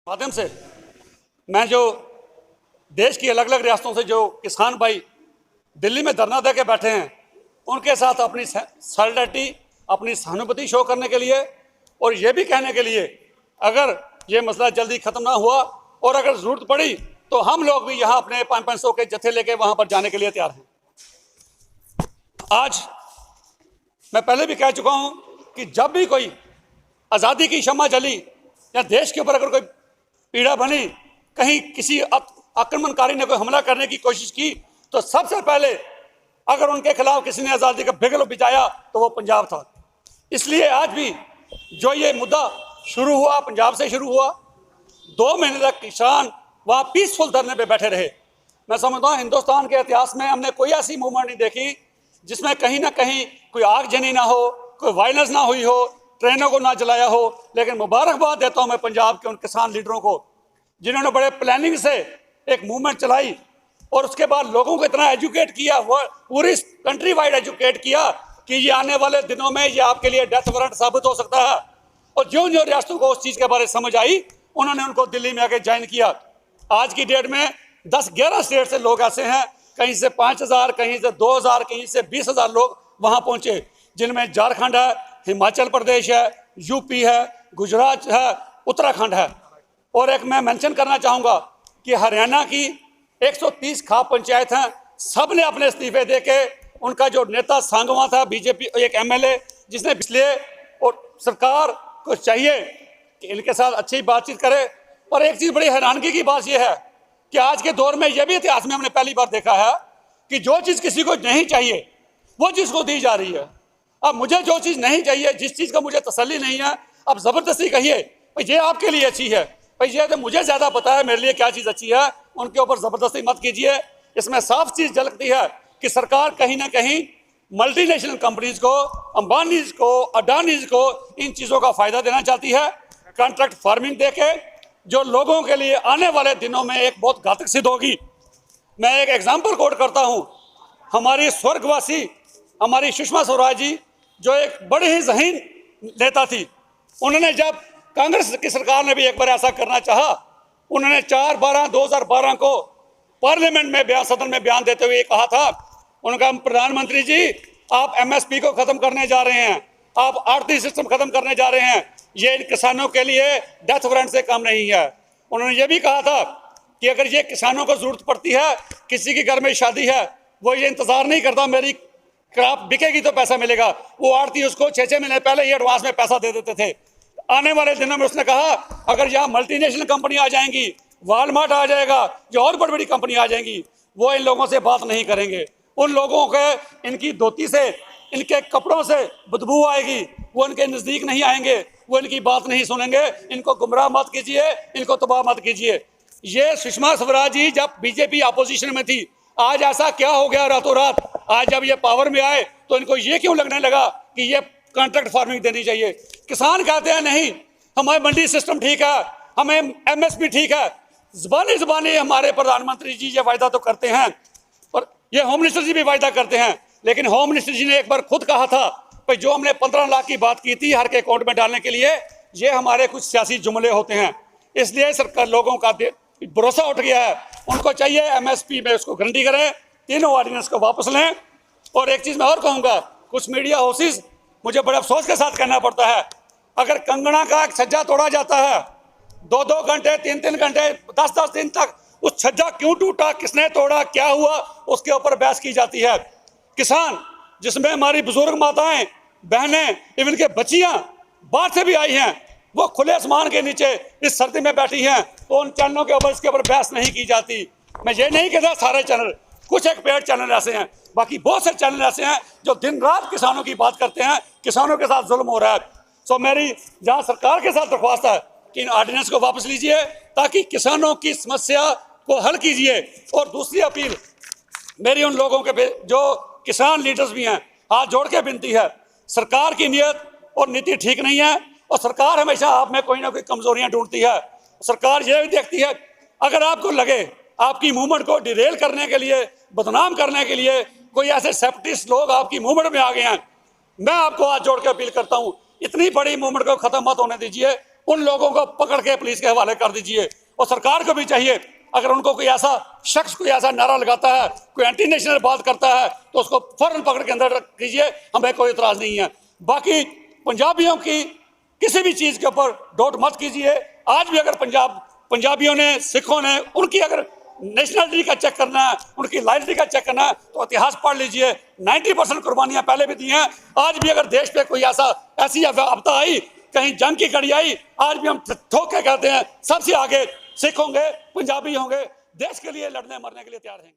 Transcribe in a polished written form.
माध्यम से मैं जो देश की अलग अलग रियासतों से जो किसान भाई दिल्ली में धरना दे के बैठे हैं उनके साथ अपनी सॉलिडरिटी, अपनी सहानुभूति शो करने के लिए और ये भी कहने के लिए अगर ये मसला जल्दी खत्म ना हुआ और अगर जरूरत पड़ी तो हम लोग भी यहाँ अपने 500 के जत्थे लेके वहां पर जाने के लिए तैयार हैं। आज मैं पहले भी कह चुका हूं कि जब भी कोई आज़ादी की शम्मा जली या देश के ऊपर अगर कोई पीड़ा बनी, कहीं किसी आक्रमणकारी ने कोई हमला करने की कोशिश की तो सबसे पहले अगर उनके खिलाफ किसी ने आज़ादी का बिगल बिजाया तो वो पंजाब था। इसलिए आज भी जो ये मुद्दा शुरू हुआ पंजाब से शुरू हुआ, 2 महीने तक किसान वहाँ पीसफुल धरने पे बैठे रहे। मैं समझता हूँ हिंदुस्तान के इतिहास में हमने कोई ऐसी मूवमेंट नहीं देखी जिसमें कहीं ना कहीं कोई आगजनी ना हो, कोई वायलेंस ना हुई हो, ट्रेनों को ना जलाया हो। लेकिन मुबारकबाद देता हूँ मैं पंजाब के उन किसान लीडरों को जिन्होंने बड़े प्लानिंग से एक मूवमेंट चलाई और उसके बाद लोगों को इतना एजुकेट किया, वो पूरी कंट्री वाइड एजुकेट किया कि ये आने वाले दिनों में ये आपके लिए डेथ वारंट साबित हो सकता है। और जो जो रियासतों को उस चीज़ के बारे में समझ आई उन्होंने उनको दिल्ली में आके ज्वाइन किया। आज की डेट में 10-11 स्टेट से लोग ऐसे हैं, कहीं से 5,000, कहीं से 2,000, कहीं से 20,000 लोग वहाँ पहुँचे, जिनमें झारखंड है, हिमाचल प्रदेश है, यूपी है, गुजरात है, उत्तराखंड है। और एक मैं मेंशन करना चाहूँगा कि हरियाणा की 130 खाप पंचायत हैं, सब ने अपने इस्तीफे दे के उनका जो नेता सांगवा था बीजेपी एक एमएलए जिसने इसलिए, और सरकार को चाहिए कि इनके साथ अच्छी बातचीत करे। पर एक चीज़ बड़ी हैरानगी की बात यह है कि आज के दौर में यह भी इतिहास में हमने पहली बार देखा है कि जो चीज़ किसी को नहीं चाहिए वो चीज़ को दी जा रही है। अब मुझे जो चीज़ नहीं चाहिए, जिस चीज़ का मुझे तसल्ली नहीं है, अब ज़बरदस्ती कहिए भाई ये आपके लिए अच्छी है, भाई ये तो मुझे ज़्यादा पता है मेरे लिए क्या चीज़ अच्छी है, उनके ऊपर ज़बरदस्ती मत कीजिए। इसमें साफ चीज़ झलकती है कि सरकार कहीं ना कहीं मल्टीनेशनल कंपनीज को, अंबानीज को, अडानीज को इन चीज़ों का फ़ायदा देना चाहती है। कॉन्ट्रैक्ट फार्मिंग देके जो लोगों के लिए आने वाले दिनों में एक बहुत घातक सिद्ध होगी। मैं एक एग्जाम्पल कोट करता हूँ, हमारी स्वर्गवासी हमारी सुषमा स्वराज जी जो एक बड़ी ही ज़हीन नेता थी, उन्होंने जब कांग्रेस की सरकार ने भी एक बार ऐसा करना चाहा, उन्होंने 4/12/2012 को पार्लियामेंट में सदन में बयान देते हुए कहा था, उनका प्रधानमंत्री जी आप एमएसपी को ख़त्म करने जा रहे हैं, आप आढ़ती सिस्टम ख़त्म करने जा रहे हैं, ये इन किसानों के लिए डेथ वारंट से कम नहीं है। उन्होंने ये भी कहा था कि अगर ये किसानों को ज़रूरत पड़ती है, किसी के घर में शादी है, वो ये इंतज़ार नहीं करता मेरी क्रॉप बिकेगी तो पैसा मिलेगा, वो आढ़ती उसको 6-6 महीने पहले ही एडवांस में पैसा दे देते थे। आने वाले दिनों में उसने कहा अगर यहाँ मल्टीनेशनल कंपनी आ जाएंगी, वालमार्ट आ जाएगा, जो और बड़ी बड़ी कंपनी आ जाएंगी, वो इन लोगों से बात नहीं करेंगे। उन लोगों के इनकी धोती से, इनके कपड़ों से बदबू आएगी, वो इनके नज़दीक नहीं आएंगे, वो इनकी बात नहीं सुनेंगे। इनको गुमराह मत कीजिए, इनको तबाह मत कीजिए। ये सुषमा स्वराज जी जब बीजेपी अपोजिशन में थी, आज ऐसा क्या हो गया रातों रात, आज जब ये पावर में आए तो इनको ये क्यों लगने लगा कि ये कॉन्ट्रैक्ट फार्मिंग देनी चाहिए। किसान कहते हैं नहीं हमारे मंडी सिस्टम ठीक है, हमें एमएसपी ठीक है। ज़बानी हमारे प्रधानमंत्री जी ये वायदा तो करते हैं और ये होम मिनिस्टर जी भी वायदा करते हैं, लेकिन होम मिनिस्टर जी ने एक बार खुद कहा था भाई जो हमने 15 लाख की बात की थी हर के अकाउंट में डालने के लिए, ये हमारे कुछ सियासी जुमले होते हैं। इसलिए सरकार लोगों का भरोसा उठ गया है, उनको चाहिए एमएसपी में उसको गारंटी करें, तीनों ऑर्डिनेंस को वापस लें। और एक चीज़ मैं और कहूँगा, कुछ मीडिया हाउसेस, मुझे बड़े अफसोस के साथ कहना पड़ता है, अगर कंगना का एक छज्जा तोड़ा जाता है 2-2 घंटे 3-3 घंटे 10-10 दिन तक उस छज्जा क्यों टूटा, किसने तोड़ा, क्या हुआ, उसके ऊपर बहस की जाती है। किसान जिसमें हमारी बुजुर्ग माताएं, बहनें, इवन के बच्चियां बाहर से भी आई हैं, वो खुले आसमान के नीचे इस सर्दी में बैठी हैं, तो उन चैनलों के ऊपर इसके ऊपर बहस नहीं की जाती। मैं ये नहीं कहता सारे चैनल, कुछ एक पेड़ चैनल ऐसे हैं, बाकी बहुत से चैनल ऐसे हैं जो दिन रात किसानों की बात करते हैं, किसानों के साथ जुल्म हो रहा है। सो मेरी जहाँ सरकार के साथ दरख्वास्त है कि इन ऑर्डिनेंस को वापस लीजिए ताकि किसानों की समस्या को हल कीजिए। और दूसरी अपील मेरी उन लोगों के जो किसान लीडर्स भी हैं, हाथ जोड़ के विनती है, सरकार की नीयत और नीति ठीक नहीं है और सरकार हमेशा आप में कोई ना कोई कमजोरियां ढूंढती है। सरकार ये भी देखती है अगर आपको लगे आपकी मूवमेंट को डिरेल करने के लिए, बदनाम करने के लिए कोई ऐसे सेपरेटिस्ट लोग आपकी मूवमेंट में आ गए हैं, मैं आपको हाथ जोड़ के अपील करता हूँ इतनी बड़ी मूवमेंट को खत्म मत होने दीजिए। उन लोगों को पकड़ के पुलिस के हवाले कर दीजिए। और सरकार को भी चाहिए, अगर उनको कोई ऐसा शख्स कोई ऐसा नारा लगाता है, कोई एंटी नेशनल बात करता है, तो उसको फौरन पकड़ के अंदर कीजिए, हमें कोई इतराज़ नहीं है। बाकी पंजाबियों की किसी भी चीज़ के ऊपर डाउट मत कीजिए। आज भी अगर पंजाबियों ने, सिखों ने, उनकी अगर नेशनलिटी का चेक करना है, उनकी लॉयल्टी का चेक करना है, तो इतिहास पढ़ लीजिए। 90% कुर्बानियां पहले भी दी हैं। आज भी अगर देश पे कोई ऐसी आपदा आई, कहीं जंग की घड़ी आई, आज भी हम ठोक के कहते हैं सबसे आगे सिख होंगे, पंजाबी होंगे, देश के लिए लड़ने मरने के लिए तैयार हैं।